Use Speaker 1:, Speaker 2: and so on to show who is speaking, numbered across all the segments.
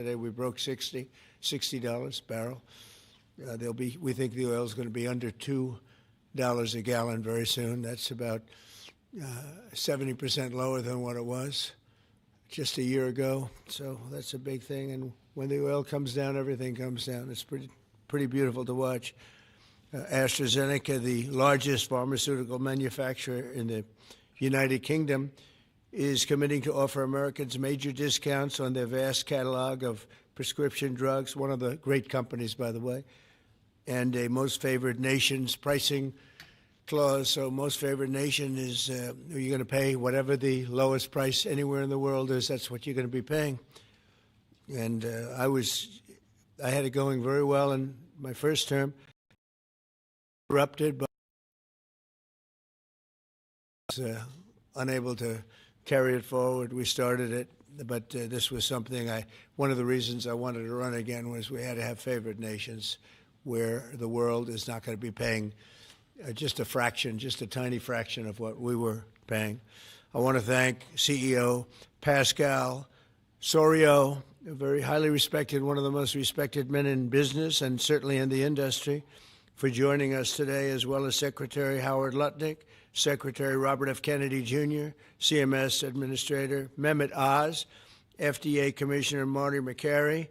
Speaker 1: Today we broke $60 a barrel. We think the oil is going to be under $2 a gallon very soon. That's about 70% lower than what it was just a year ago. So that's a big thing. And when the oil comes down, everything comes down. It's pretty beautiful to watch. AstraZeneca, the largest pharmaceutical manufacturer in the United Kingdom, is committing to offer Americans major discounts on their vast catalog of prescription drugs, one of the great companies, by the way, and a most favored nation's pricing clause. So most favored nation is you're going to pay whatever the lowest price anywhere in the world is, that's what you're going to be paying. And I had it going very well in my first term, interrupted, but I was unable to carry it forward. We started it, but this was something one of the reasons I wanted to run again was we had to have favored nations where the world is not going to be paying just a tiny fraction of what we were paying. I want to thank CEO Pascal Soriot, a very highly respected, one of the most respected men in business and certainly in the industry, for joining us today, as well as Secretary Howard Lutnick, Secretary Robert F. Kennedy Jr., CMS Administrator Mehmet Oz, FDA Commissioner Marty McCary,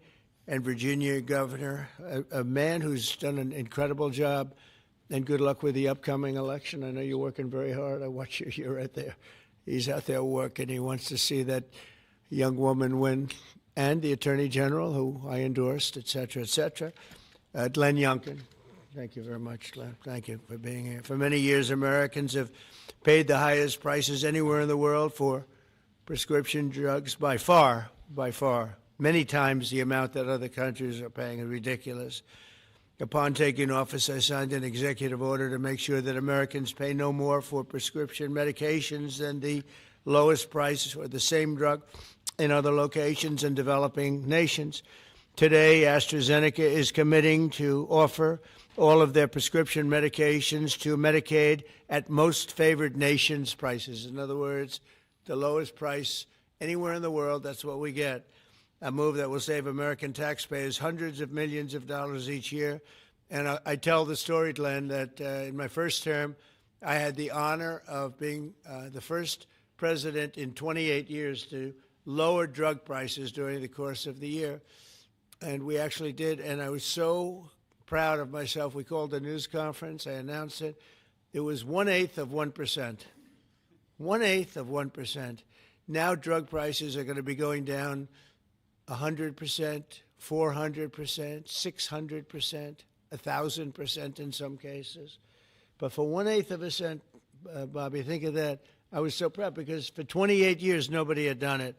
Speaker 1: and Virginia Governor, a man who's done an incredible job, and good luck with the upcoming election. I know you're working very hard. I watch you. You're right there. He's out there working. He wants to see that young woman win, and the Attorney General, who I endorsed, et cetera, et cetera. Glenn Youngkin. Thank you very much, Glenn. Thank you for being here. For many years, Americans have paid the highest prices anywhere in the world for prescription drugs by far, many times the amount that other countries are paying is ridiculous. Upon taking office, I signed an executive order to make sure that Americans pay no more for prescription medications than the lowest price for the same drug in other locations in developing nations. Today, AstraZeneca is committing to offer all of their prescription medications to Medicaid at most favored nations prices. In other words, the lowest price anywhere in the world, that's what we get. A move that will save American taxpayers hundreds of millions of dollars each year. And I tell the story, Glenn, that in my first term, I had the honor of being the first president in 28 years to lower drug prices during the course of the year. And we actually did, and I was so proud of myself. We called a news conference. I announced it. It was 1/8 of 1%. 1/8 of 1%. Now drug prices are going to be going down 100%, 400%, 600%, 1,000% in some cases. But for 1/8 of a cent, Bobby, think of that. I was so proud because for 28 years, nobody had done it.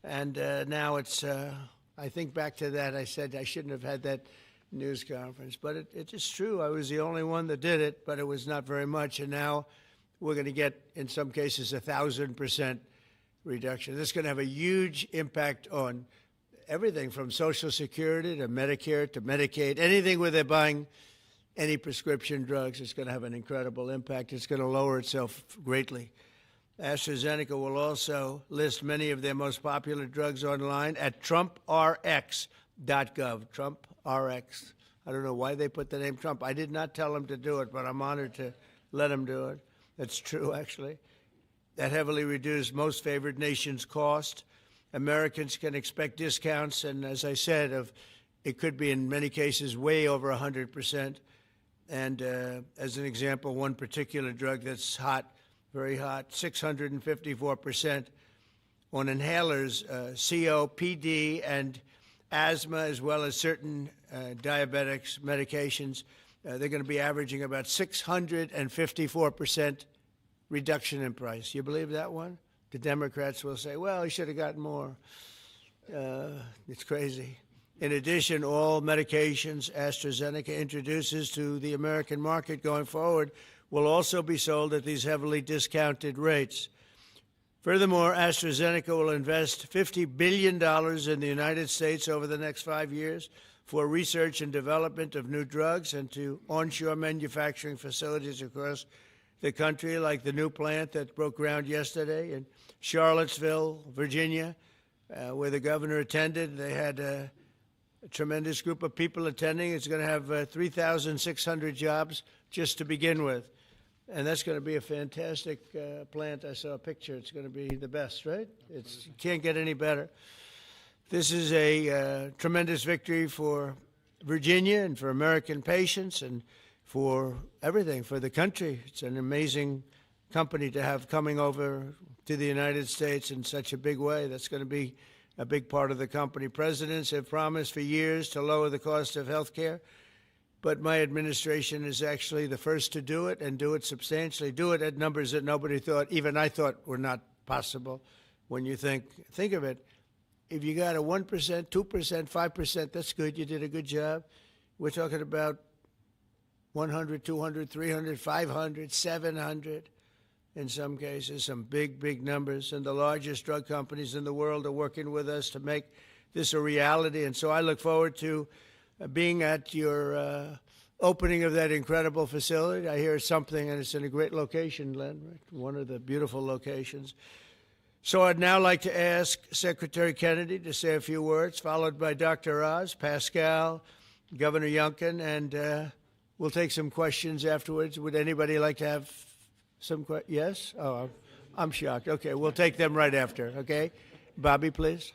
Speaker 1: And now it's, I think back to that, I said I shouldn't have had that news conference. But it is true. I was the only one that did it, but it was not very much. And now we're going to get, in some cases, 1,000% reduction. This is going to have a huge impact on everything from Social Security to Medicare to Medicaid, anything where they're buying any prescription drugs. It's going to have an incredible impact. It's going to lower itself greatly. AstraZeneca will also list many of their most popular drugs online at TrumpRx.gov. TrumpRx. I don't know why they put the name Trump. I did not tell them to do it, but I'm honored to let them do it. That's true, actually. That heavily reduced most favored nations cost. Americans can expect discounts, and as I said, it could be in many cases way over 100%. And as an example, one particular drug that's hot, very hot, 654% on inhalers, COPD and asthma, as well as certain diabetics medications. They're going to be averaging about 654% reduction in price. You believe that one? The Democrats will say, well, he should have gotten more. It's crazy. In addition, all medications AstraZeneca introduces to the American market going forward will also be sold at these heavily discounted rates. Furthermore, AstraZeneca will invest $50 billion in the United States over the next 5 years for research and development of new drugs and to onshore manufacturing facilities across the country, like the new plant that broke ground yesterday in Charlottesville, Virginia, where the governor attended. They had a tremendous group of people attending. It's going to have 3,600 jobs just to begin with. And that's going to be a fantastic plant. I saw a picture. It's going to be the best, right? You can't get any better. This is a tremendous victory for Virginia and for American patients and for everything, for the country. It's an amazing company to have coming over to the United States in such a big way. That's going to be a big part of the company. Presidents have promised for years to lower the cost of health care, but my administration is actually the first to do it and do it substantially, do it at numbers that nobody thought, even I thought, were not possible. When you think of it, if you got a 1%, 2%, 5%, that's good. You did a good job. We're talking about 100, 200, 300, 500, 700. In some cases, some big, big numbers. And the largest drug companies in the world are working with us to make this a reality. And so I look forward to being at your opening of that incredible facility. I hear something, and it's in a great location, Len, right? One of the beautiful locations. So I'd now like to ask Secretary Kennedy to say a few words, followed by Dr. Oz, Pascal, Governor Youngkin, and we'll take some questions afterwards. Would anybody like to have some questions? Yes? Oh, I'm shocked. Okay, we'll take them right after, okay? Bobby, please.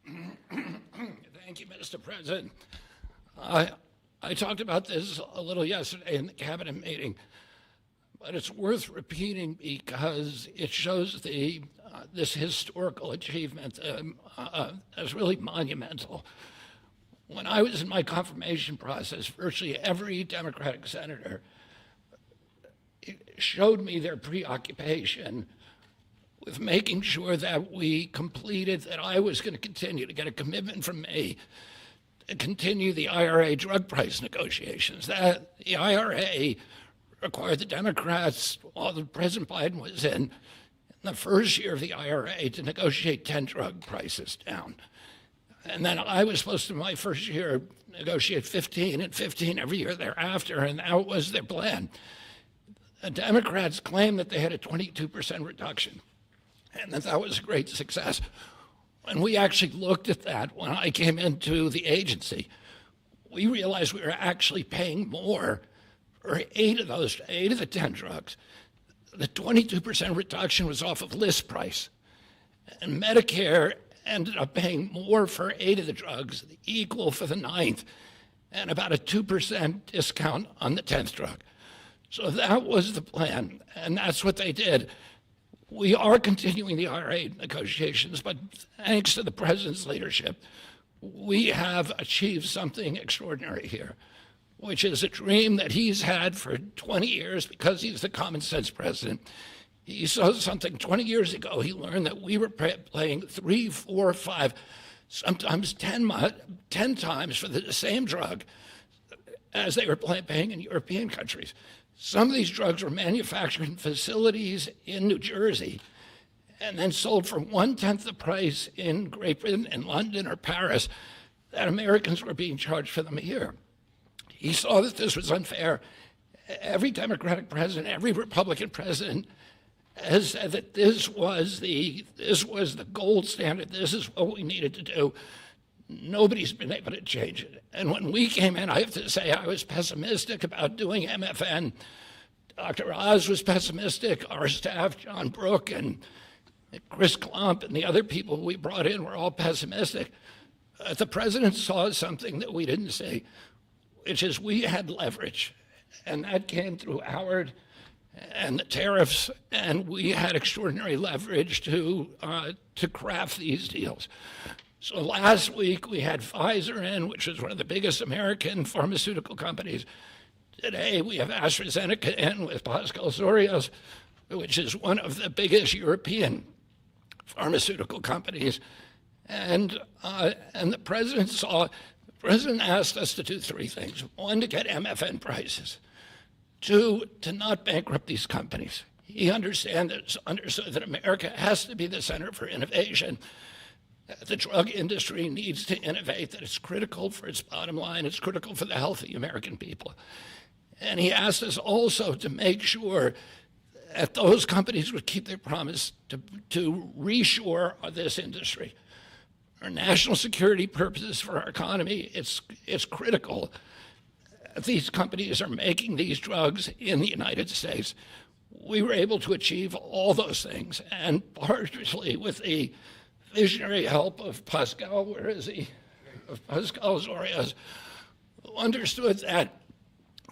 Speaker 2: Thank you, Mr. President. I talked about this a little yesterday in the cabinet meeting, but it's worth repeating because it shows this historical achievement as really monumental. When I was in my confirmation process, virtually every Democratic senator showed me their preoccupation with making sure that we completed, that I was going to continue to get a commitment from me to continue the IRA drug price negotiations. That the IRA required the Democrats, while President Biden was in the first year of the IRA, to negotiate 10 drug prices down. And then I was supposed to, my first year, negotiate 15 and 15 every year thereafter, and that was their plan. The Democrats claimed that they had a 22% reduction, and that was a great success. When we actually looked at that, when I came into the agency, we realized we were actually paying more for 8 of the 10 drugs. The 22% reduction was off of list price, and Medicare ended up paying more for 8 of the drugs, equal for the 9th, and about a 2% discount on the 10th drug. So that was the plan, and that's what they did. We are continuing the IRA negotiations, but thanks to the president's leadership, we have achieved something extraordinary here, which is a dream that he's had for 20 years because he's the common sense president. He saw something 20 years ago. He learned that we were paying 3, 4, 5, sometimes 10 times for the same drug as they were paying in European countries. Some of these drugs were manufactured in facilities in New Jersey and then sold for 1/10 the price in Great Britain, in London or Paris, that Americans were being charged for them here. He saw that this was unfair. Every Democratic president, every Republican president has said that this was the gold standard. This is what we needed to do. Nobody's been able to change it. And when we came in, I have to say I was pessimistic about doing MFN. Dr. Oz was pessimistic. Our staff, John Brook and Chris Klump and the other people we brought in were all pessimistic. The president saw something that we didn't see, which is we had leverage. And that came through Howard and the tariffs, and we had extraordinary leverage to craft these deals. So last week we had Pfizer in, which is one of the biggest American pharmaceutical companies. Today we have AstraZeneca in with Pascal Sorios, which is one of the biggest European pharmaceutical companies. And the president asked us to do 3 things. 1, to get MFN prices. 2, to not bankrupt these companies. He understood that America has to be the center for innovation. The drug industry needs to innovate, that it's critical for its bottom line, it's critical for the health of the American people. And he asked us also to make sure that those companies would keep their promise to reshore this industry. For national security purposes, for our economy, it's critical. These companies are making these drugs in the United States. We were able to achieve all those things, and partially with the visionary help of Pascal, where is he? Of Pascal Zorias, who understood that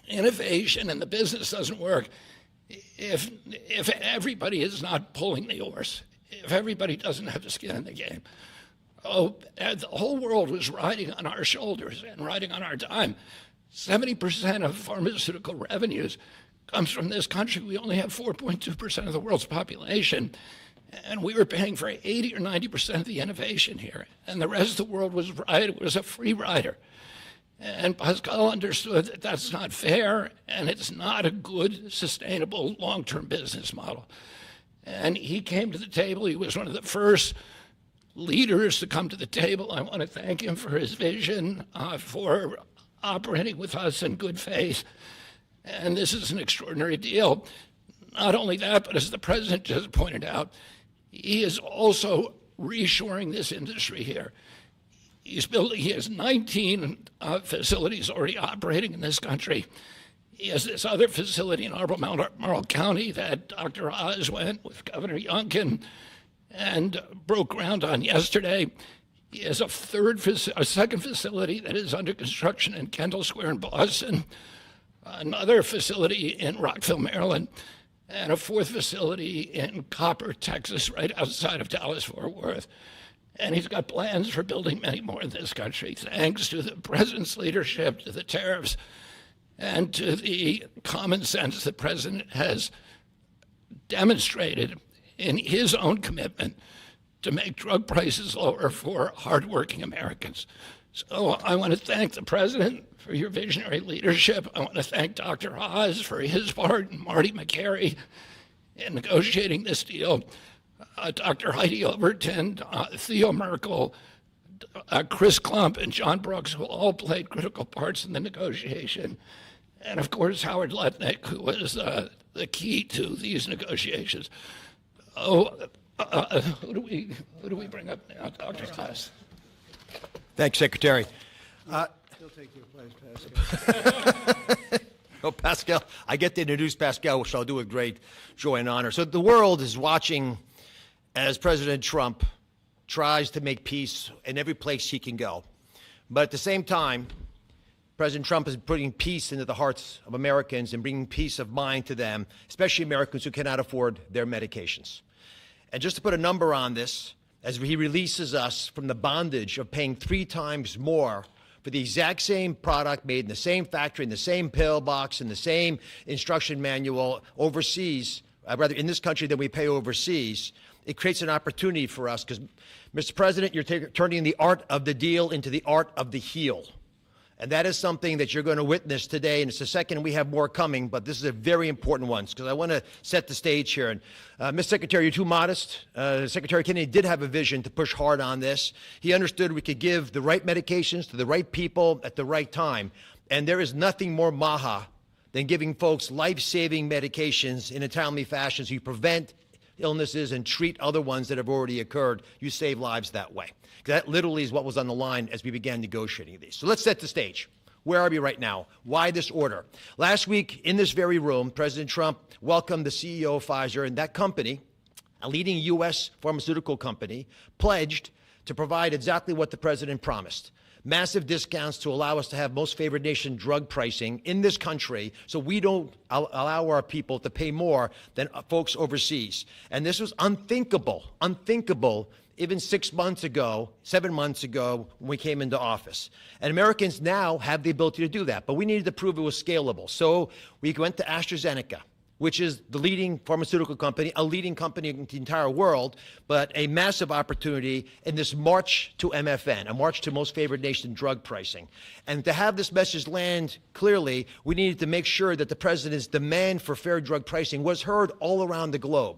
Speaker 2: innovation and the business doesn't work if everybody is not pulling the oars, if everybody doesn't have the skin in the game. Oh, the whole world was riding on our shoulders and riding on our dime. 70% of pharmaceutical revenues comes from this country. We only have 4.2% of the world's population, and we were paying for 80 or 90% of the innovation here, and the rest of the world was a free rider. And Pascal understood that that's not fair, and it's not a good, sustainable, long-term business model. And he came to the table. He was one of the first leaders to come to the table. I want to thank him for his vision, for operating with us in good faith. And this is an extraordinary deal. Not only that, but as the president just pointed out, he is also reshoring this industry here. He has 19 facilities already operating in this country. He has this other facility in Albemarle County that Dr. Oz went with Governor Youngkin and broke ground on yesterday. He has a second facility that is under construction in Kendall Square in Boston, another facility in Rockville, Maryland, and a fourth facility in Copper, Texas, right outside of Dallas-Fort Worth. And he's got plans for building many more in this country, thanks to the president's leadership, to the tariffs, and to the common sense the president has demonstrated in his own commitment to make drug prices lower for hardworking Americans. So I want to thank the president for your visionary leadership. I want to thank Dr. Oz for his part, and Marty McCary in negotiating this deal. Dr. Heidi Overton, Theo Merkel, Chris Klump, and John Brooks, who all played critical parts in the negotiation. And of course, Howard Lutnick, who was the key to these negotiations. Who do we bring up now? Dr. Oz.
Speaker 3: Thanks, Secretary.
Speaker 1: He'll take your place, Pascal.
Speaker 3: Oh, Pascal, I get to introduce Pascal, which I'll do with great joy and honor. So the world is watching as President Trump tries to make peace in every place he can go. But at the same time, President Trump is putting peace into the hearts of Americans and bringing peace of mind to them, especially Americans who cannot afford their medications. And just to put a number on this, as he releases us from the bondage of paying 3 times more for the exact same product made in the same factory, in the same pill box, in the same instruction manual overseas, rather in this country than we pay overseas, it creates an opportunity for us because, Mr. President, you're turning the art of the deal into the art of the heel. And that is something that you're going to witness today, and it's the second we have more coming, but this is a very important one because I want to set the stage here. And Mr. Secretary, you're too modest. Secretary Kennedy did have a vision to push hard on this. He understood we could give the right medications to the right people at the right time. And there is nothing more maha than giving folks life-saving medications in a timely fashion so you prevent illnesses and treat other ones that have already occurred. You save lives that way. That literally is what was on the line as we began negotiating these. So let's set the stage. Where are we right now? Why this order? Last week, in this very room, President Trump welcomed the CEO of Pfizer, and that company, a leading U.S. pharmaceutical company, pledged to provide exactly what the president promised. Massive discounts to allow us to have most favored nation drug pricing in this country so we don't allow our people to pay more than folks overseas. And this was unthinkable even 6 months ago, 7 months ago when we came into office. And Americans now have the ability to do that, but we needed to prove it was scalable. So we went to AstraZeneca, which is the leading pharmaceutical company, a leading company in the entire world, but a massive opportunity in this march to MFN, a march to most favored nation drug pricing. And to have this message land clearly, we needed to make sure that the president's demand for fair drug pricing was heard all around the globe.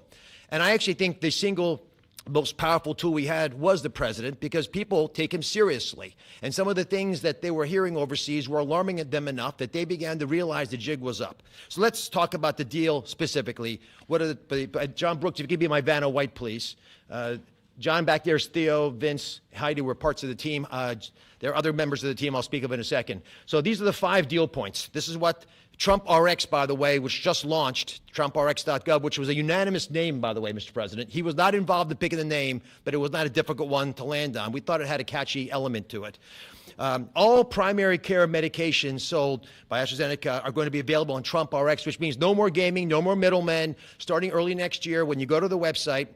Speaker 3: And I actually think the single most powerful tool we had was the president, because people take him seriously. And some of the things that they were hearing overseas were alarming them enough that they began to realize the jig was up. So let's talk about the deal specifically. What are John Brooks, if you give me my Vanna White, please. John back there is Theo, Vince, Heidi were parts of the team. There are other members of the team I'll speak of in a second. So these are the 5 deal points. This is what Trump RX, by the way, which just launched, TrumpRx.gov, which was a unanimous name, by the way, Mr. President. He was not involved in picking the name, but it was not a difficult one to land on. We thought it had a catchy element to it. All primary care medications sold by AstraZeneca are going to be available on Trump RX, which means no more gaming, no more middlemen. Starting early next year, when you go to the website,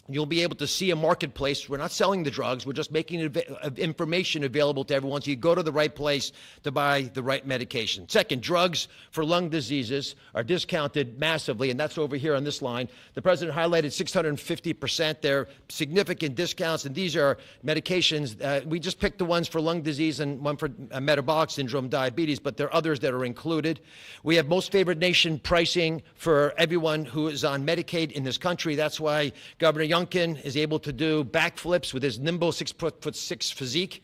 Speaker 3: you'll be able to see a marketplace. We're not selling the drugs. We're just making information available to everyone so you go to the right place to buy the right medication. Second, drugs for lung diseases are discounted massively, and that's over here on this line. The president highlighted 650%. They're significant discounts, and these are medications. We just picked the ones for lung disease and one for metabolic syndrome, diabetes, but there are others that are included. We have most favored nation pricing for everyone who is on Medicaid in this country. That's why Governor Youngkin is able to do backflips with his nimble 6'6" physique.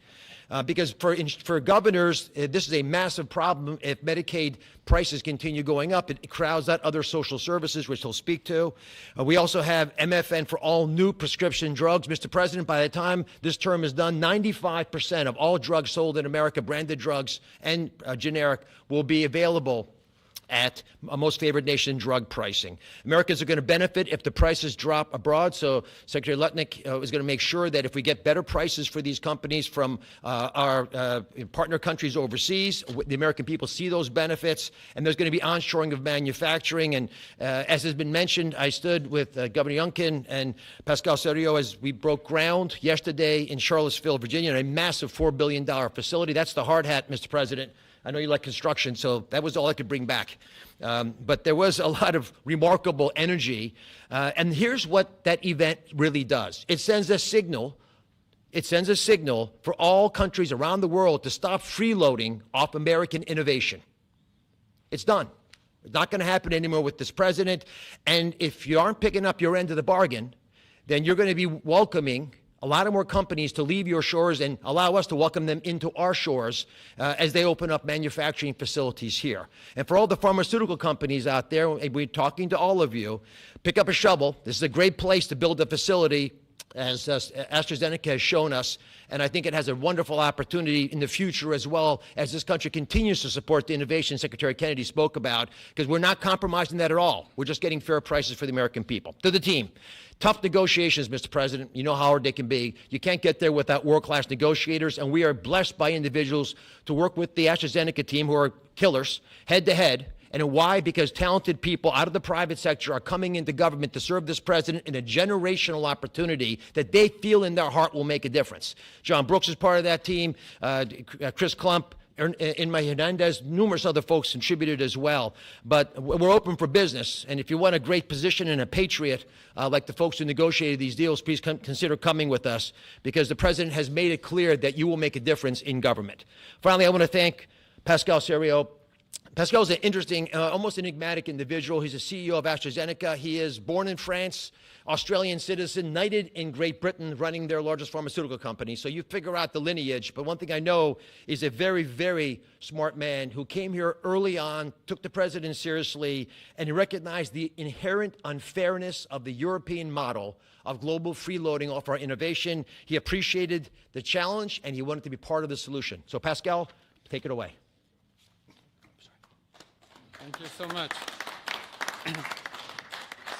Speaker 3: Because for governors, this is a massive problem. If Medicaid prices continue going up, it crowds out other social services, which he'll speak to. We also have MFN for all new prescription drugs. Mr. President, by the time this term is done, 95% of all drugs sold in America, branded drugs and generic, will be available at a most favored nation drug pricing. Americans are going to benefit if the prices drop abroad. So Secretary Lutnick is going to make sure that if we get better prices for these companies from our partner countries overseas, the American people see those benefits, and there's going to be onshoring of manufacturing. And as has been mentioned, I stood with Governor Youngkin and Pascal Sérieux as we broke ground yesterday in Charlottesville, Virginia, in a massive $4 billion facility. That's the hard hat, Mr. President. I know you like construction, so that was all I could bring back. But there was a lot of remarkable energy. And here's what that event really does. It sends a signal. It sends a signal for all countries around the world to stop freeloading off American innovation. It's done. It's not going to happen anymore with this president. And if you aren't picking up your end of the bargain, then you're going to be welcoming a lot of more companies to leave your shores and allow us to welcome them into our shores as they open up manufacturing facilities here. And for all the pharmaceutical companies out there, we're talking to all of you, pick up a shovel. This is a great place to build a facility, as AstraZeneca has shown us, and I think it has a wonderful opportunity in the future as well as this country continues to support the innovation Secretary Kennedy spoke about, because we're not compromising that at all. We're just getting fair prices for the American people. To the team. Tough negotiations, Mr. President. You know how hard they can be. You can't get there without world-class negotiators, and we are blessed by individuals to work with the AstraZeneca team who are killers, head-to-head. And why? Because talented people out of the private sector are coming into government to serve this president in a generational opportunity that they feel in their heart will make a difference. John Brooks is part of that team. Chris Klump, Inma Hernandez, numerous other folks contributed as well. But we're open for business. And if you want a great position and a patriot, like the folks who negotiated these deals, please consider coming with us, because the president has made it clear that you will make a difference in government. Finally, I want to thank Pascal Sérieux. Pascal is an interesting, almost enigmatic individual. He's a CEO of AstraZeneca. He is born in France, Australian citizen, knighted in Great Britain, running their largest pharmaceutical company. So you figure out the lineage. But one thing I know is a very, very smart man who came here early on, took the president seriously, and he recognized the inherent unfairness of the European model of global freeloading off our innovation. He appreciated the challenge, and he wanted to be part of the solution. So Pascal, take it away.
Speaker 4: Thank you so much.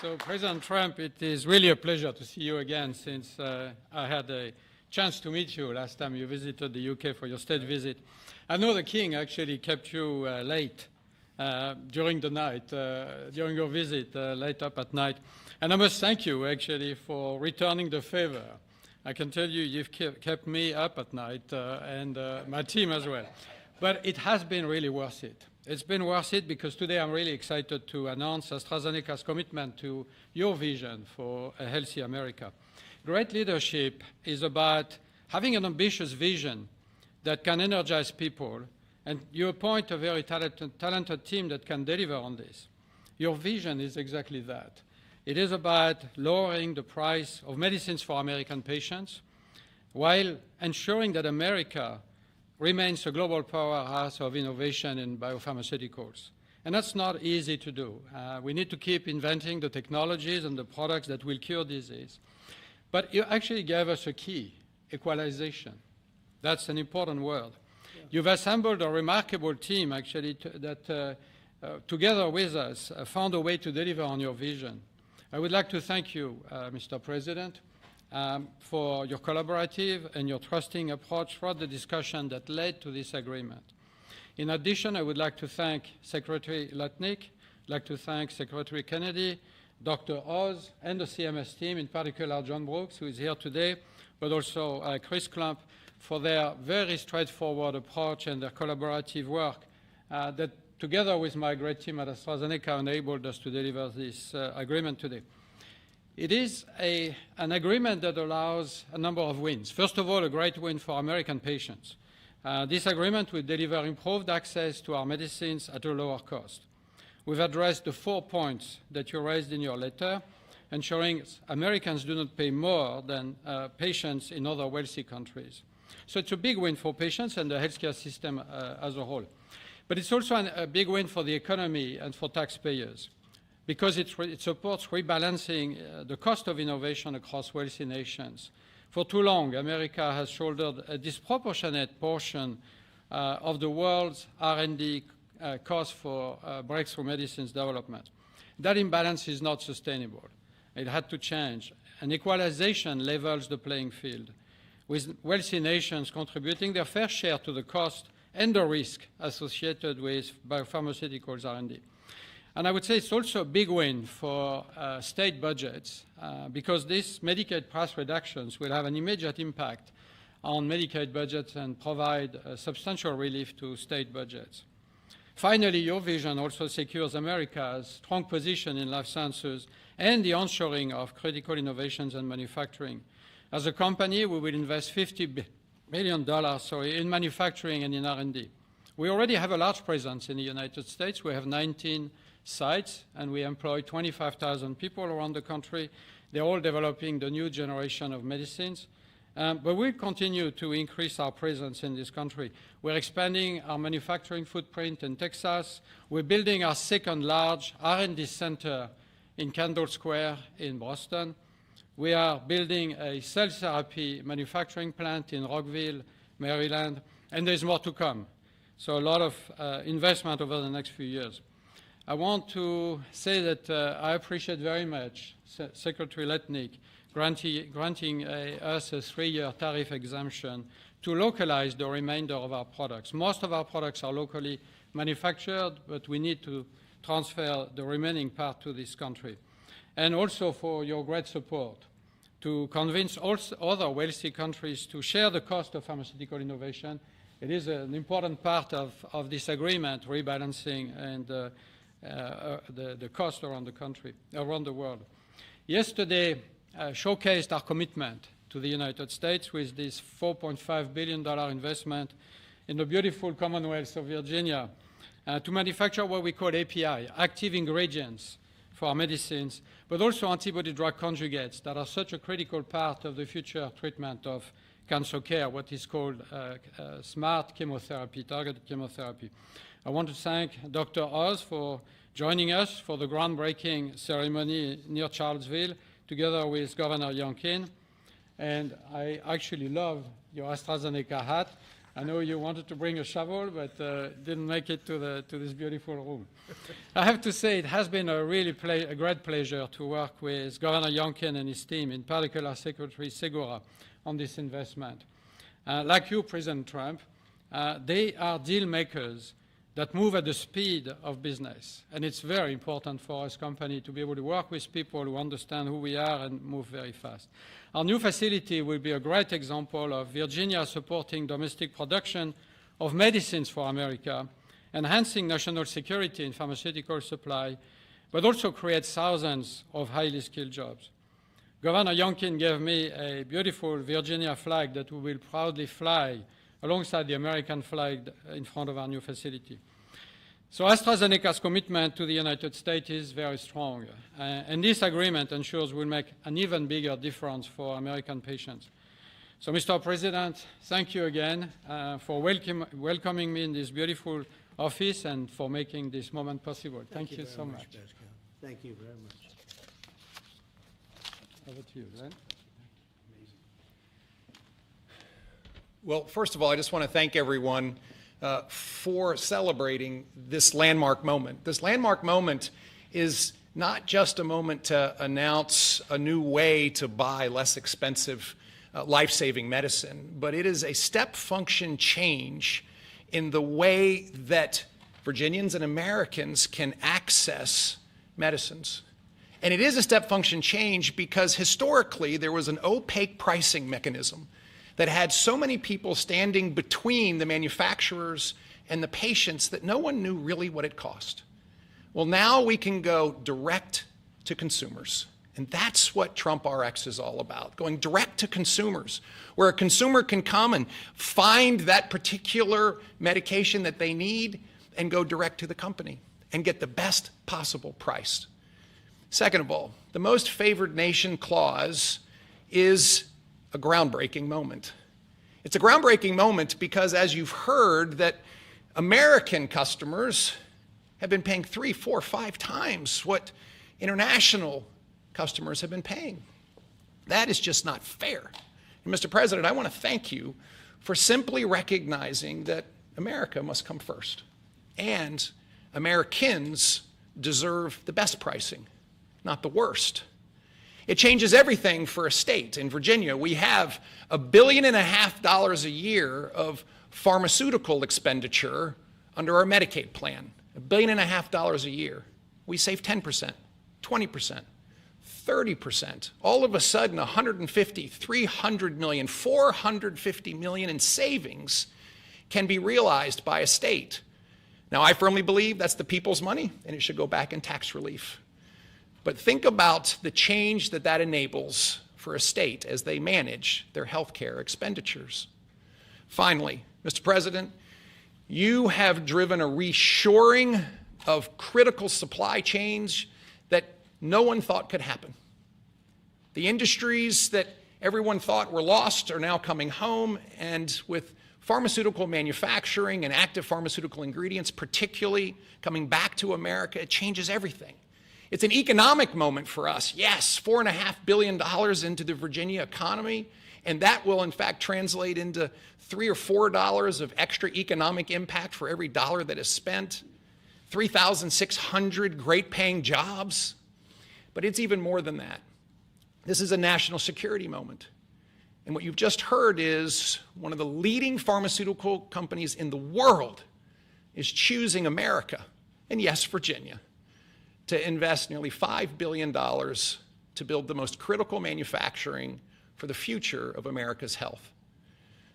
Speaker 4: So, President Trump, it is really a pleasure to see you again, since I had a chance to meet you last time you visited the UK for your state visit. I know the King actually kept you late during the night, during your visit, late up at night. And I must thank you, actually, for returning the favor. I can tell you, you've kept me up at night, and my team as well. But it has been really worth it. It's been worth it because today I'm really excited to announce AstraZeneca's commitment to your vision for a healthy America. Great leadership is about having an ambitious vision that can energize people, and you appoint a very talented team that can deliver on this. Your vision is exactly that. It is about lowering the price of medicines for American patients while ensuring that America remains a global powerhouse of innovation in biopharmaceuticals. And that's not easy to do. We need to keep inventing the technologies and the products that will cure disease. But you actually gave us a key, equalization. That's an important word. Yeah. You've assembled a remarkable team, actually, that together with us found a way to deliver on your vision. I would like to thank you, Mr. President, for your collaborative and your trusting approach throughout the discussion that led to this agreement. In addition, I would like to thank Secretary Lutnick, I'd like to thank Secretary Kennedy, Dr. Oz, and the CMS team, in particular John Brooks, who is here today, but also Chris Klump, for their very straightforward approach and their collaborative work that, together with my great team at AstraZeneca, enabled us to deliver this agreement today. It is an agreement that allows a number of wins. First of all, a great win for American patients. This agreement will deliver improved access to our medicines at a lower cost. We've addressed the 4 points that you raised in your letter, ensuring Americans do not pay more than patients in other wealthy countries. So it's a big win for patients and the healthcare system as a whole. But it's also a big win for the economy and for taxpayers, because it supports rebalancing the cost of innovation across wealthy nations. For too long, America has shouldered a disproportionate portion of the world's R&D cost for breakthrough medicines development. That imbalance is not sustainable. It had to change. And equalization levels the playing field, with wealthy nations contributing their fair share to the cost and the risk associated with biopharmaceuticals R&D. And I would say it's also a big win for state budgets because these Medicaid price reductions will have an immediate impact on Medicaid budgets and provide substantial relief to state budgets. Finally, your vision also secures America's strong position in life sciences and the onshoring of critical innovations and manufacturing. As a company, we will invest $50 billion in manufacturing and in R&D. We already have a large presence in the United States. We have 19 sites, and we employ 25,000 people around the country. They're all developing the new generation of medicines. But we'll continue to increase our presence in this country. We're expanding our manufacturing footprint in Texas. We're building our second large R&D center in Kendall Square in Boston. We are building a cell therapy manufacturing plant in Rockville, Maryland, and there's more to come. So a lot of investment over the next few years. I want to say that I appreciate very much Secretary Lutnick granting us a 3-year tariff exemption to localize the remainder of our products. Most of our products are locally manufactured, but we need to transfer the remaining part to this country. And also for your great support to convince also other wealthy countries to share the cost of pharmaceutical innovation. It is an important part of this agreement, rebalancing and the cost around the country, around the world. Yesterday showcased our commitment to the United States with this $4.5 billion investment in the beautiful Commonwealth of Virginia to manufacture what we call API, active ingredients for our medicines, but also antibody-drug conjugates that are such a critical part of the future treatment of cancer care, what is called smart chemotherapy, targeted chemotherapy. I want to thank Dr. Oz for joining us for the groundbreaking ceremony near Charlottesville, together with Governor Youngkin. And I actually love your AstraZeneca hat. I know you wanted to bring a shovel, but didn't make it to this beautiful room. I have to say it has been a great pleasure to work with Governor Youngkin and his team, in particular Secretary Segura, on this investment. Like you, President Trump, they are deal makers that move at the speed of business. And it's very important for us company to be able to work with people who understand who we are and move very fast. Our new facility will be a great example of Virginia supporting domestic production of medicines for America, enhancing national security in pharmaceutical supply, but also creates thousands of highly skilled jobs. Governor Youngkin gave me a beautiful Virginia flag that we will proudly fly alongside the American flag in front of our new facility. So AstraZeneca's commitment to the United States is very strong, and this agreement ensures we'll make an even bigger difference for American patients. So, Mr. President, thank you again for welcoming me in this beautiful office and for making this moment possible. Thank you so much.
Speaker 1: Pascal. Thank you very much.
Speaker 4: Over to you, Glenn.
Speaker 5: Well, first of all, I just want to thank everyone for celebrating this landmark moment. This landmark moment is not just a moment to announce a new way to buy less expensive life-saving medicine, but it is a step function change in the way that Virginians and Americans can access medicines. And it is a step function change because historically there was an opaque pricing mechanism that had so many people standing between the manufacturers and the patients that no one knew really what it cost. Well, now we can go direct to consumers. And that's what Trump RX is all about, going direct to consumers, where a consumer can come and find that particular medication that they need and go direct to the company and get the best possible price. Second of all, the most favored nation clause is a groundbreaking moment. It's a groundbreaking moment because, as you've heard, that American customers have been paying 3, 4, 5 times what international customers have been paying. That is just not fair. And Mr. President, I want to thank you for simply recognizing that America must come first. And Americans deserve the best pricing, not the worst. It changes everything for a state. In Virginia, we have $1.5 billion a year of pharmaceutical expenditure under our Medicaid plan. $1.5 billion a year. We save 10%, 20%. 30%. All of a sudden, 150, 300 million, 450 million in savings can be realized by a state. Now, I firmly believe that's the people's money, and it should go back in tax relief. But think about the change that that enables for a state as they manage their health care expenditures. Finally, Mr. President, you have driven a reshoring of critical supply chains that no one thought could happen. The industries that everyone thought were lost are now coming home, and with pharmaceutical manufacturing and active pharmaceutical ingredients particularly coming back to America, it changes everything. It's an economic moment for us. Yes, $4.5 billion into the Virginia economy, and that will in fact translate into $3 or $4 of extra economic impact for every dollar that is spent, 3,600 great paying jobs. But it's even more than that. This is a national security moment. And what you've just heard is one of the leading pharmaceutical companies in the world is choosing America, and yes, Virginia, to invest nearly $5 billion to build the most critical manufacturing for the future of America's health.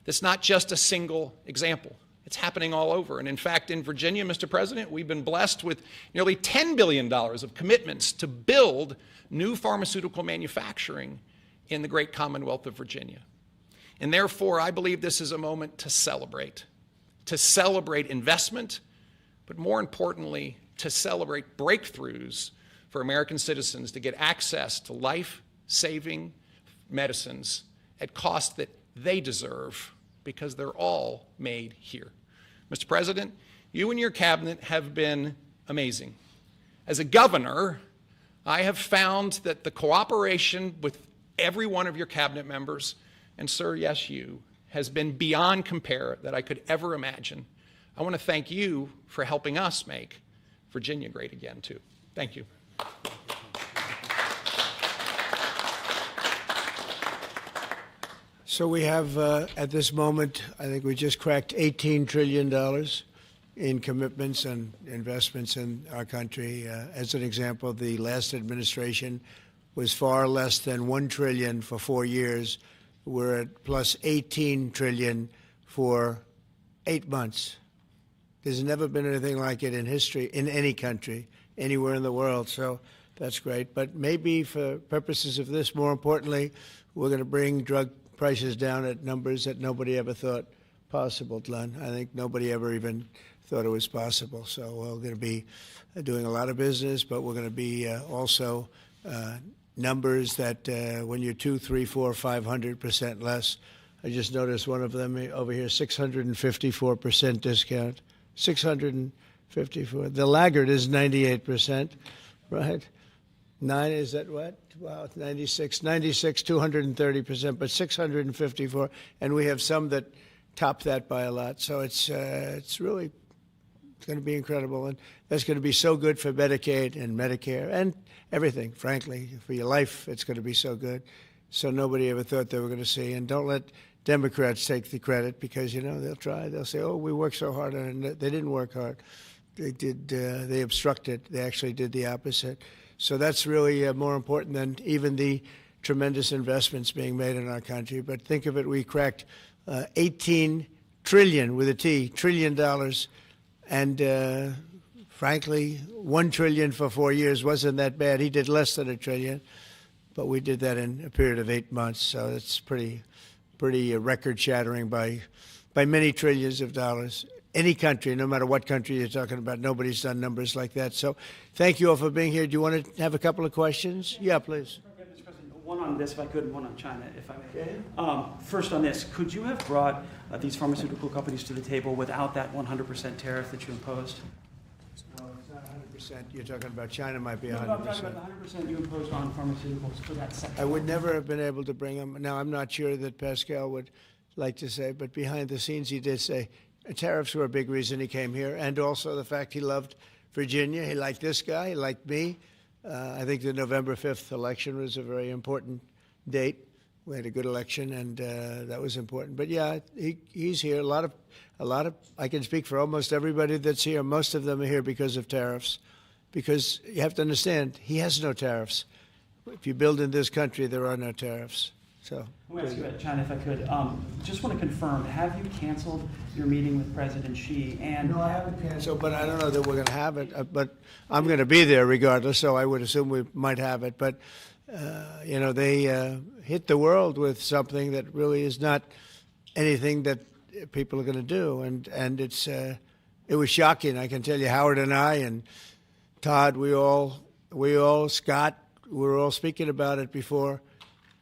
Speaker 5: That's not just a single example. It's happening all over. And in fact, in Virginia, Mr. President, we've been blessed with nearly $10 billion of commitments to build new pharmaceutical manufacturing in the great Commonwealth of Virginia. And therefore, I believe this is a moment to celebrate investment, but more importantly, to celebrate breakthroughs for American citizens to get access to life-saving medicines at costs that they deserve, because they're all made here. Mr. President, you and your cabinet have been amazing. As a governor, I have found that the cooperation with every one of your cabinet members, and sir, yes, you, has been beyond compare that I could ever imagine. I want to thank you for helping us make Virginia great again, too. Thank you.
Speaker 1: So we have, at this moment, I think we just cracked $18 trillion in commitments and investments in our country. As an example, the last administration was far less than $1 trillion for 4 years. We're at plus $18 trillion for 8 months. There's never been anything like it in history, in any country, anywhere in the world. So that's great. But maybe for purposes of this, more importantly, we're going to bring drug prices down at numbers that nobody ever thought possible, Glenn. I think nobody ever even thought it was possible. So we're going to be doing a lot of business, but we're going to be also numbers that when you're 2, 3, 4, 500% less. I just noticed one of them over here, 654% discount. 654. The laggard is 98%, right? 9 is that what? Wow, 96, 230%, but 654, and we have some that top that by a lot. So it's really going to be incredible, and that's going to be so good for Medicaid and Medicare and everything. Frankly, for your life, it's going to be so good. So nobody ever thought they were going to see. And don't let Democrats take the credit, because they'll try. They'll say, "Oh, we worked so hard," and they didn't work hard. They did. They obstructed. They actually did the opposite. So that's really more important than even the tremendous investments being made in our country. But think of it, we cracked 18 trillion with a T, trillion dollars, and frankly, 1 trillion for 4 years wasn't that bad. He did less than a trillion, but we did that in a period of 8 months. So it's pretty record-shattering by many trillions of dollars. Any country, no matter what country you're talking about, nobody's done numbers like that. So thank you all for being here. Do you want to have a couple of questions? Yeah, please.
Speaker 6: Mr. President, one on this, if I could, and one on China, if I may. First on this, could you have brought these pharmaceutical companies to the table without that 100% tariff that you imposed?
Speaker 1: No, it's not 100%. You're talking about China might be 100%.
Speaker 6: No, I'm talking about the 100% you imposed on pharmaceuticals for that sector.
Speaker 1: I would never have been able to bring them. Now, I'm not sure that Pascal would like to say, but behind the scenes he did say tariffs were a big reason he came here, and also the fact he loved Virginia. He liked this guy. He liked me. I think the November 5th election was a very important date. We had a good election, and that was important. But yeah, he's here. A lot of. I can speak for almost everybody that's here. Most of them are here because of tariffs, because you have to understand he has no tariffs. If you build in this country, there are no tariffs. So.
Speaker 6: I want to ask you about China, if I could. Just want to confirm: have you canceled your meeting with President Xi? And
Speaker 1: no, I haven't canceled, but I don't know that we're going to have it. But I'm going to be there regardless, so I would assume we might have it. But they hit the world with something that really is not anything that people are going to do, and it was shocking. I can tell you, Howard and I and Todd, we all Scott, we were all speaking about it before,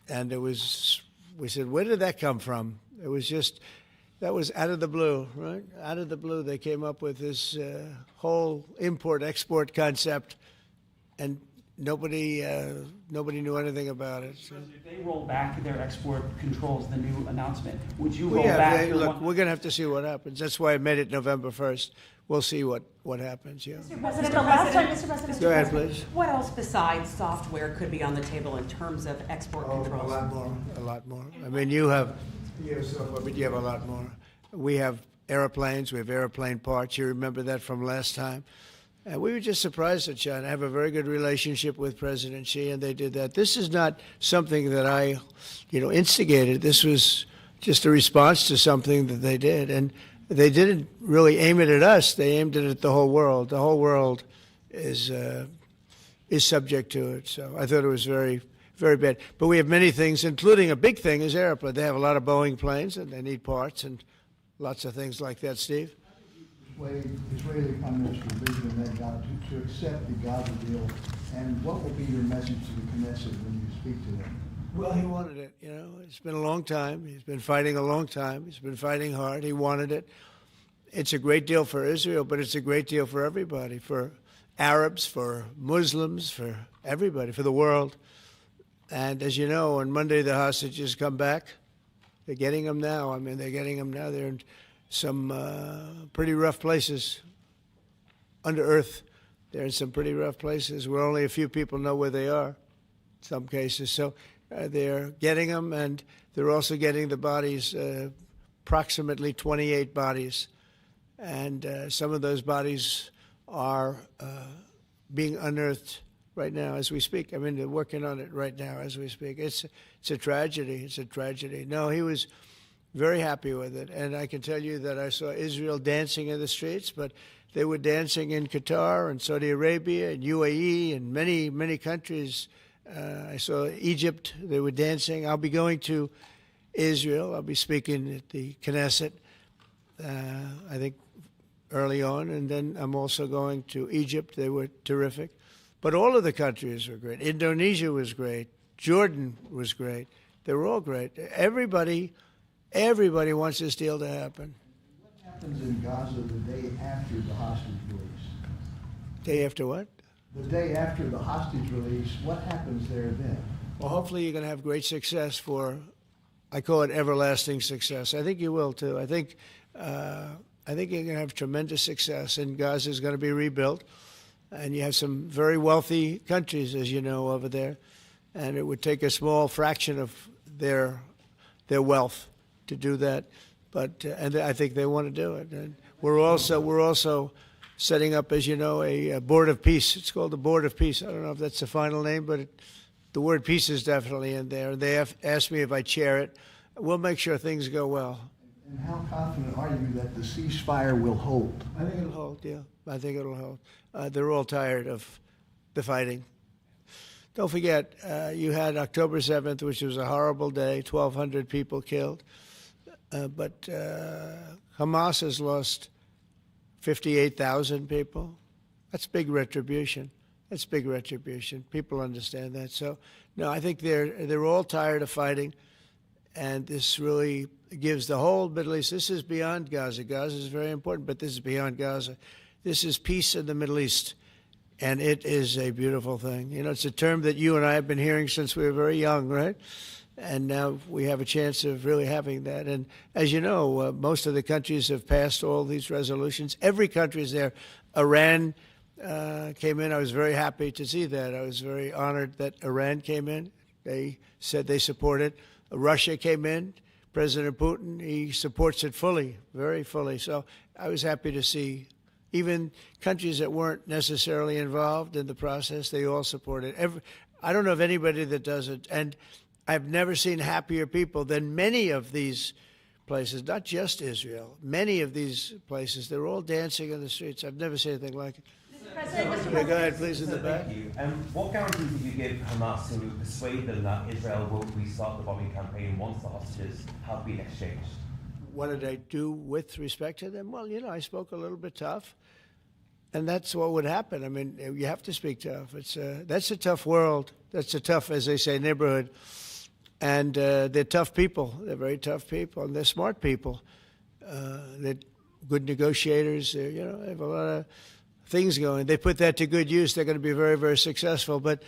Speaker 1: and we said, where did that come from? It was that was out of the blue, right? Out of the blue, they came up with this whole import-export concept, and nobody knew anything about it. So.
Speaker 6: If they roll back their export controls, the new announcement, would you roll back?
Speaker 1: Look, we're going to have to see what happens. That's why I made it November 1st. We'll see what happens. Yeah.
Speaker 7: Mr. President,
Speaker 1: Go ahead, please.
Speaker 7: What else besides software could be on the table in terms of export controls?
Speaker 1: A lot more. I mean, you have software, but you have a lot more. We have airplanes. We have airplane parts. You remember that from last time. And we were just surprised at China. I have a very good relationship with President Xi, and they did that. This is not something that I, instigated. This was just a response to something that they did. And they didn't really aim it at us. They aimed it at the whole world. The whole world is subject to it. So I thought it was very, very bad. But we have many things, including a big thing is airplane. They have a lot of Boeing planes, and they need parts and lots of things like that. Steve?
Speaker 8: Israeli Prime Minister Benjamin Netanyahu to accept the Gaza deal, and what will be your message to the Knesset when you speak to them?
Speaker 1: Well, he wanted it. It's been a long time. He's been fighting a long time. He's been fighting hard. He wanted it. It's a great deal for Israel, but it's a great deal for everybody, for Arabs, for Muslims, for everybody, for the world. And as you know, on Monday the hostages come back. They're getting them now. I mean, they're getting them now. They're in some pretty rough places under earth. They're in some pretty rough places where only a few people know where they are in some cases. So they're getting them, and they're also getting the bodies, approximately 28 bodies. And some of those bodies are being unearthed right now as we speak. I mean, they're working on it right now as we speak. It's a tragedy. It's a tragedy. No, he was very happy with it. And I can tell you that I saw Israel dancing in the streets, but they were dancing in Qatar and Saudi Arabia and UAE and many, many countries. I saw Egypt. They were dancing. I'll be going to Israel. I'll be speaking at the Knesset. I think, early on, and then I'm also going to Egypt. They were terrific. But all of the countries were great. Indonesia was great. Jordan was great. They were all great. Everybody wants this deal to happen.
Speaker 8: What happens in Gaza the day after the hostage release?
Speaker 1: Day after what?
Speaker 8: The day after the hostage release, what happens there then?
Speaker 1: Well, hopefully you're going to have great success for, I call it everlasting success. I think you will too. I think you're going to have tremendous success, and Gaza is going to be rebuilt. And you have some very wealthy countries, as you know, over there, and it would take a small fraction of their wealth to do that. But and I think they want to do it. And we're also setting up, as you know, a board of peace. It's called the Board of Peace. I don't know if that's the final name, but the word peace is definitely in there. They have asked me if I chair it. We'll make sure things go well.
Speaker 8: And how confident are you that the ceasefire will hold?
Speaker 1: I think it'll hold, yeah. I think it'll hold. They're all tired of the fighting. Don't forget, you had October 7th, which was a horrible day, 1,200 people killed. But Hamas has lost 58,000 people. That's big retribution. That's big retribution. People understand that. So, no, I think they're all tired of fighting. And this really gives the whole Middle East, this is beyond Gaza. Gaza is very important, but this is beyond Gaza. This is peace in the Middle East, and it is a beautiful thing. You know, it's a term that you and I have been hearing since we were very young, right? And now we have a chance of really having that. And as you know, most of the countries have passed all these resolutions. Every country is there. Iran came in. I was very happy to see that. I was very honored that Iran came in. They said they support it. Russia came in. President Putin, he supports it fully, very fully. So I was happy to see even countries that weren't necessarily involved in the process, they all support it. I don't know of anybody that does it. And I've never seen happier people than many of these places, not just Israel. Many of these places, they're all dancing in the streets. I've never seen anything like it. Yeah, go ahead, please, in the back.
Speaker 9: Thank you. What guarantees did you give Hamas to persuade them that Israel will restart the bombing campaign once the hostages have been exchanged?
Speaker 1: What did I do with respect to them? Well, you know, I spoke a little bit tough, and that's what would happen. I mean, you have to speak tough. That's a tough world. That's a tough, as they say, neighborhood. And they're tough people. They're very tough people, and they're smart people. They're good negotiators. They have a lot of things going. They put that to good use. They're going to be very, very successful. But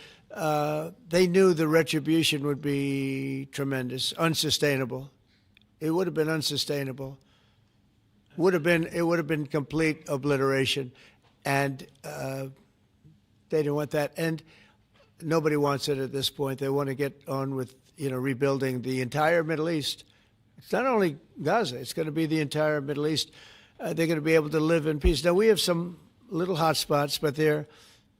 Speaker 1: they knew the retribution would be tremendous, unsustainable. It would have been unsustainable. It would have been complete obliteration, and they didn't want that. And nobody wants it at this point. They want to get on with rebuilding the entire Middle East. It's not only Gaza. It's going to be the entire Middle East. They're going to be able to live in peace. Now we have some little hot spots, but they're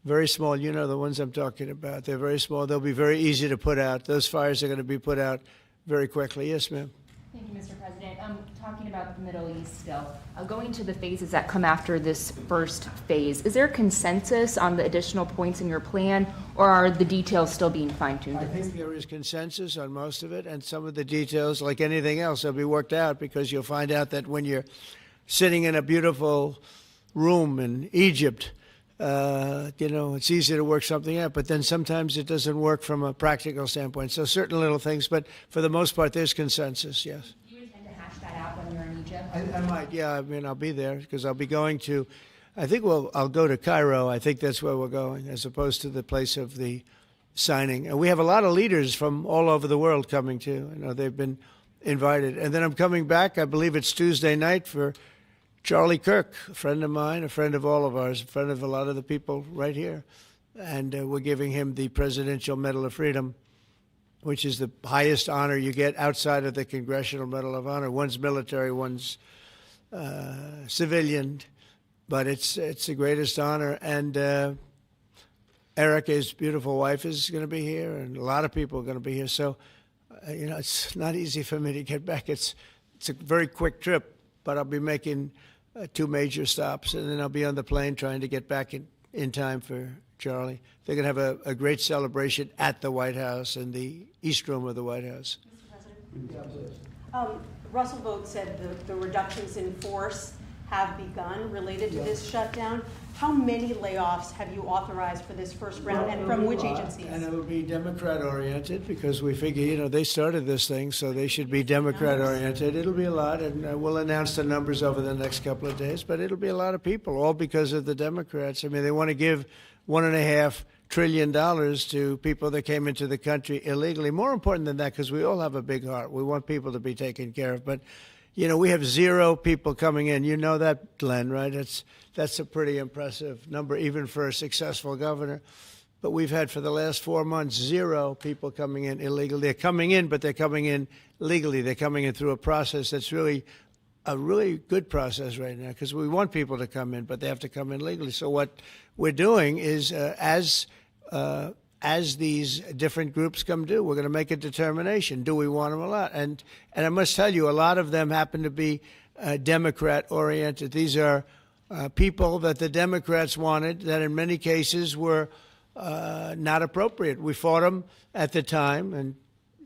Speaker 1: very small. You know the ones I'm talking about. They're very small. They'll be very easy to put out. Those fires are going to be put out very quickly. Yes, ma'am.
Speaker 10: Thank you, Mr. President. Talking about the Middle East still, going to the phases that come after this first phase, is there consensus on the additional points in your plan, or are the details still being fine-tuned?
Speaker 1: I think there is consensus on most of it, and some of the details, like anything else, will be worked out, because you'll find out that when you're sitting in a beautiful room in Egypt, it's easy to work something out, but then sometimes it doesn't work from a practical standpoint. So certain little things, but for the most part, there's consensus, yes.
Speaker 10: Do you intend to hash that out when you're in Egypt?
Speaker 1: I might, yeah. I mean, I'll be there because I'll be going to, I'll go to Cairo. I think that's where we're going, as opposed to the place of the signing. And we have a lot of leaders from all over the world coming too. I know they've been invited. And then I'm coming back, I believe it's Tuesday night, for Charlie Kirk, a friend of mine, a friend of all of ours, a friend of a lot of the people right here. And we're giving him the Presidential Medal of Freedom, which is the highest honor you get outside of the Congressional Medal of Honor. One's military, one's civilian, but it's the greatest honor. And Erica's beautiful wife is going to be here, and a lot of people are going to be here. So, it's not easy for me to get back. It's a very quick trip, but I'll be making 2 major stops, and then I'll be on the plane trying to get back in time for Charlie. They're going to have a great celebration at the White House, in the East Room of the White House.
Speaker 10: Mr. President?
Speaker 11: Russell Vogt said the reductions in force have begun related to this shutdown. How many layoffs have you authorized for this first round, and from which agencies?
Speaker 1: And it'll be Democrat-oriented, because we figure, you know, they started this thing, so they should be Democrat-oriented. It'll be a lot, and we'll announce the numbers over the next couple of days, but it'll be a lot of people, all because of the Democrats. I mean, they want to give $1.5 trillion to people that came into the country illegally. More important than that, because we all have a big heart. We want people to be taken care of, but you know, we have 0 people coming in. You know that, Glenn, right? That's a pretty impressive number, even for a successful governor. But we've had, for the last 4 months, 0 people coming in illegally. They're coming in, but they're coming in legally. They're coming in through a process that's really a really good process right now, because we want people to come in, but they have to come in legally. So what we're doing is, as these different groups come due, we're going to make a determination. Do we want them or not? And I must tell you, a lot of them happen to be Democrat-oriented. These are people that the Democrats wanted, that in many cases were not appropriate. We fought them at the time, and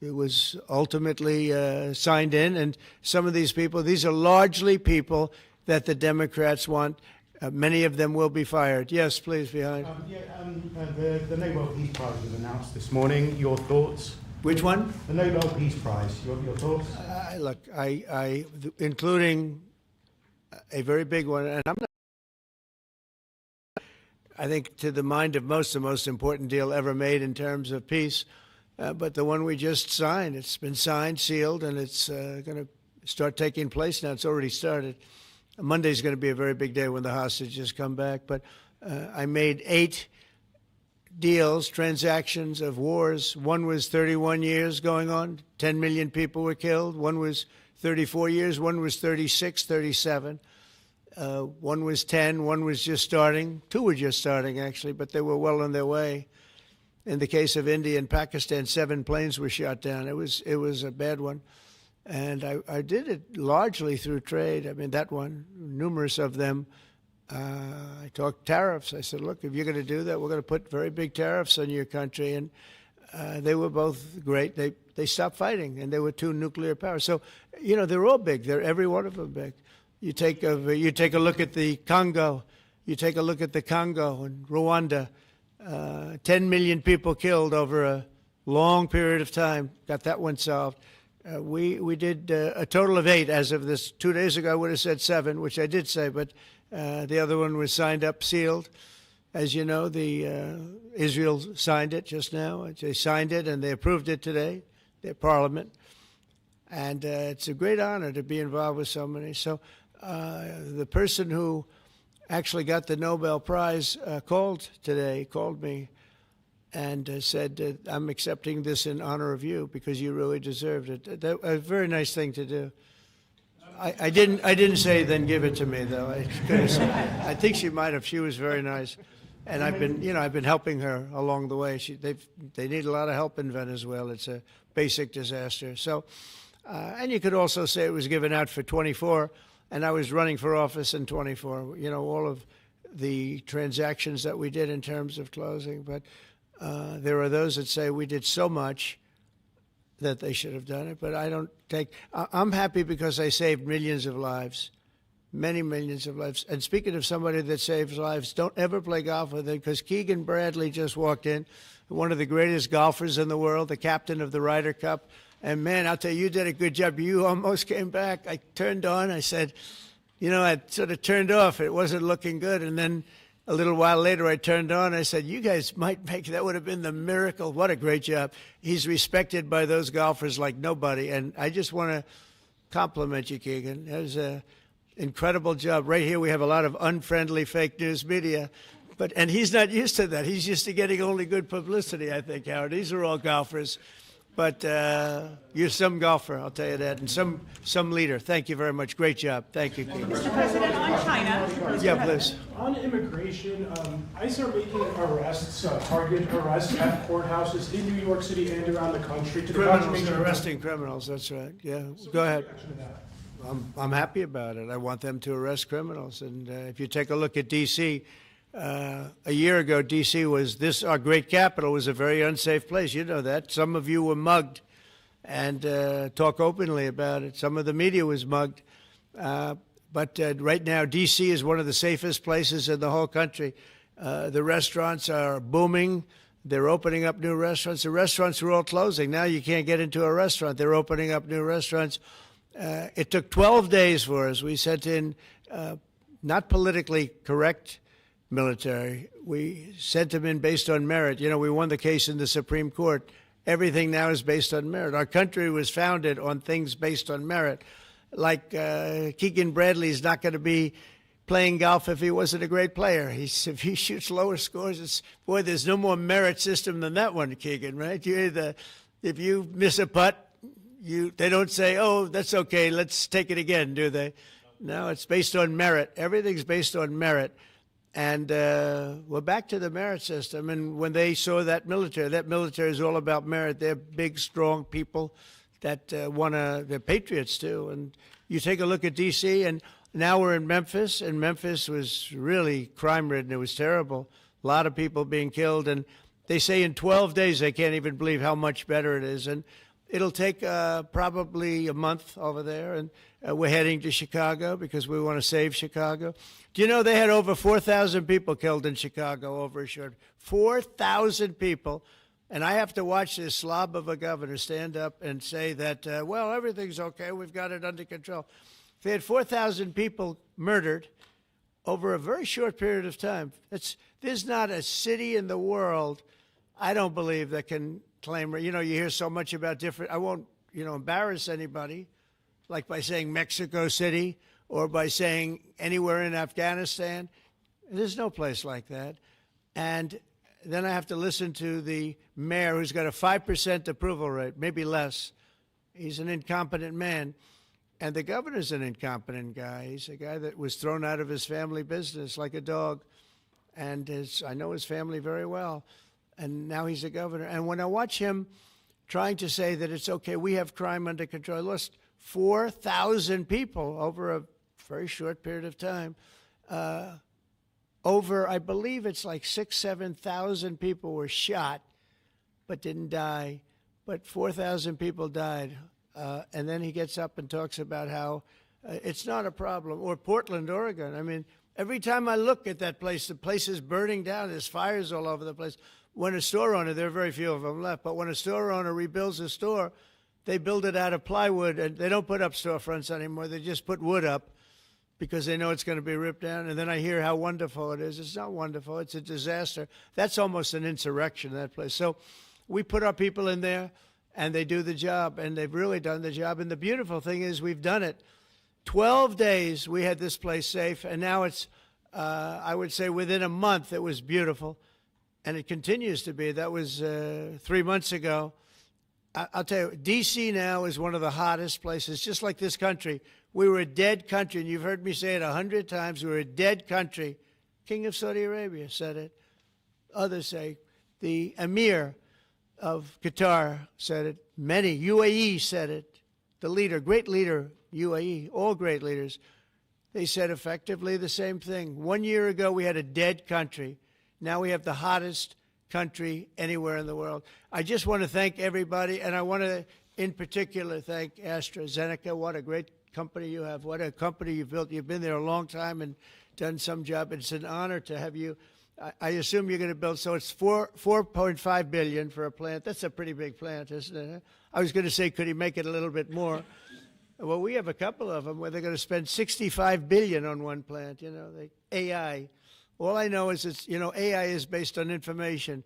Speaker 1: it was ultimately signed in. And some of these people, these are largely people that the Democrats want. Many of them will be fired. Yes, please, behind.
Speaker 12: The Nobel Peace Prize was announced this morning. Your thoughts?
Speaker 1: Which one?
Speaker 12: The Nobel Peace Prize. Your thoughts?
Speaker 1: Look, including a very big one, and I'm not. I think to the mind of most, the most important deal ever made in terms of peace. But the one we just signed, it's been signed, sealed, and it's going to start taking place now. It's already started. Monday's going to be a very big day when the hostages come back. But I made 8 deals, transactions of wars. One was 31 years going on. 10 million people were killed. One was 34 years. One was 36, 37. One was 10. One was just starting. 2 were just starting, actually, but they were well on their way. In the case of India and Pakistan, 7 planes were shot down. It was a bad one. And I did it largely through trade. I mean, that one, numerous of them. I talked tariffs. I said, look, if you're going to do that, we're going to put very big tariffs on your country. And they were both great. They stopped fighting, and there were 2 nuclear powers. So, you know, they're all big. They're every one of them big. You take a look at the Congo. You take a look at the Congo and Rwanda. 10 million people killed over a long period of time. Got that one solved. We did a total of 8 as of this. 2 days ago, I would have said 7, which I did say, but the other one was signed up, sealed. As you know, Israel signed it just now. They signed it and they approved it today, their parliament. And it's a great honor to be involved with so many. So the person who actually got the Nobel Prize called me and said, I'm accepting this in honor of you because you really deserved it. A very nice thing to do. I didn't say then give it to me, though. I think she might have. She was very nice. And I've been helping her along the way. They need a lot of help in Venezuela. It's a basic disaster. So, and you could also say it was given out for 24, and I was running for office in 24. You know, all of the transactions that we did in terms of closing. But there are those that say we did so much that they should have done it. But I don't take. I'm happy because I saved millions of lives. Many millions of lives. And speaking of somebody that saves lives, don't ever play golf with him, because Keegan Bradley just walked in, one of the greatest golfers in the world, the captain of the Ryder Cup. And, man, I'll tell you, you did a good job. You almost came back. I turned on. I said, you know, I sort of turned off. It wasn't looking good. And then a little while later, I turned on. I said, you guys might make, that would have been the miracle. What a great job. He's respected by those golfers like nobody. And I just want to compliment you, Keegan. It was a incredible job. Right here we have a lot of unfriendly fake news media, and he's not used to that. He's used to getting only good publicity, I think, Howard. These are all golfers. But you're some golfer, I'll tell you that, and some leader. Thank you very much. Great job. Thank you, Keegan.
Speaker 13: Mr. President, on China.
Speaker 1: Yeah, please.
Speaker 13: On immigration, ICE are making arrests, targeted arrests at courthouses in New York City and around the country.
Speaker 1: Criminals are arresting criminals, that's right. Yeah, go ahead. I'm happy about it. I want them to arrest criminals. And if you take a look at D.C., a year ago, D.C. was our great capital was a very unsafe place. You know that. Some of you were mugged. and talk openly about it. Some of the media was mugged. But right now, D.C. is one of the safest places in the whole country. The restaurants are booming. They're opening up new restaurants. The restaurants were all closing. Now you can't get into a restaurant. They're opening up new restaurants. It took 12 days for us. We sent in not politically correct military. We sent them in based on merit. You know, we won the case in the Supreme Court. Everything now is based on merit. Our country was founded on things based on merit. Like Keegan Bradley's not going to be playing golf if he wasn't a great player. If he shoots lower scores, boy, there's no more merit system than that one, Keegan, right? If you miss a putt, they don't say, oh, that's okay, let's take it again, do they? No, it's based on merit. Everything's based on merit. And we're back to the merit system. And when they saw that military is all about merit. They're big, strong people that they're patriots too. And you take a look at D.C., and now we're in Memphis, and Memphis was really crime-ridden. It was terrible. A lot of people being killed. And they say in 12 days they can't even believe how much better it is. And it'll take probably a month over there. And we're heading to Chicago because we want to save Chicago. Do you know they had over 4,000 people killed in Chicago over a short 4,000 people. And I have to watch this slob of a governor stand up and say that, well, everything's okay. We've got it under control. They had 4,000 people murdered over a very short period of time. There's not a city in the world, I don't believe, that can claim, you know, you hear so much about different, I won't, embarrass anybody, like by saying Mexico City or by saying anywhere in Afghanistan. There's no place like that. And then I have to listen to the mayor who's got a 5% approval rate, maybe less. He's an incompetent man. And the governor's an incompetent guy. He's a guy that was thrown out of his family business like a dog. And I know his family very well. And now he's a governor. And when I watch him trying to say that it's okay, we have crime under control, I lost 4,000 people over a very short period of time. I believe it's like 7,000 people were shot but didn't die, but 4,000 people died. And then he gets up and talks about how it's not a problem. Or Portland, Oregon. I mean, every time I look at that place, the place is burning down. There's fires all over the place. When a store owner, there are very few of them left, but when a store owner rebuilds a store, they build it out of plywood, and they don't put up storefronts anymore. They just put wood up, because they know it's going to be ripped down. And then I hear how wonderful it is. It's not wonderful. It's a disaster. That's almost an insurrection, that place. So we put our people in there, and they do the job, and they've really done the job. And the beautiful thing is we've done it. 12 days we had this place safe, and now it's, I would say within a month, it was beautiful. And it continues to be. That was 3 months ago. I'll tell you, D.C. now is one of the hottest places, just like this country. We were a dead country, and you've heard me say it 100 times. We were a dead country. King of Saudi Arabia said it. Others say. The Emir of Qatar said it. Many. UAE said it. The leader, great leader, UAE, all great leaders. They said effectively the same thing. 1 year ago, we had a dead country. Now we have the hottest country anywhere in the world. I just want to thank everybody, and I want to, in particular, thank AstraZeneca. What a great company you have. What a company you've built. You've been there a long time and done some job. It's an honor to have you. I assume you're going to build, so it's $4.5 billion for a plant. That's a pretty big plant, isn't it? I was going to say, could he make it a little bit more? Well, we have a couple of them where they're going to spend $65 billion on one plant, AI. All I know is it's, AI is based on information.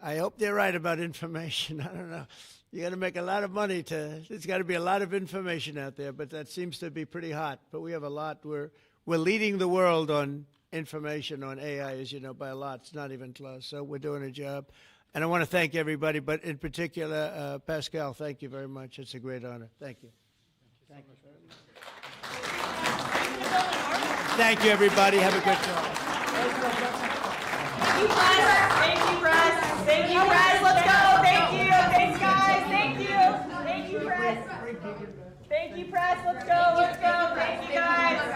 Speaker 1: I hope they're right about information. I don't know. You got to make a lot of money there's got to be a lot of information out there, but that seems to be pretty hot. But we have a lot. We're leading the world on information, on AI, as you know, by a lot. It's not even close. So we're doing a job. And I want to thank everybody, but in particular, Pascal, thank you very much. It's a great honor. Thank you. Thank you very much. Thank you, everybody. Have a good time.
Speaker 14: Thank you, press. Thank you, press. Thank you, press. Let's go. Thank you. Thanks, guys. Thank you. Thank you, press. Thank you, press. Let's go. Let's go. Thank you, guys.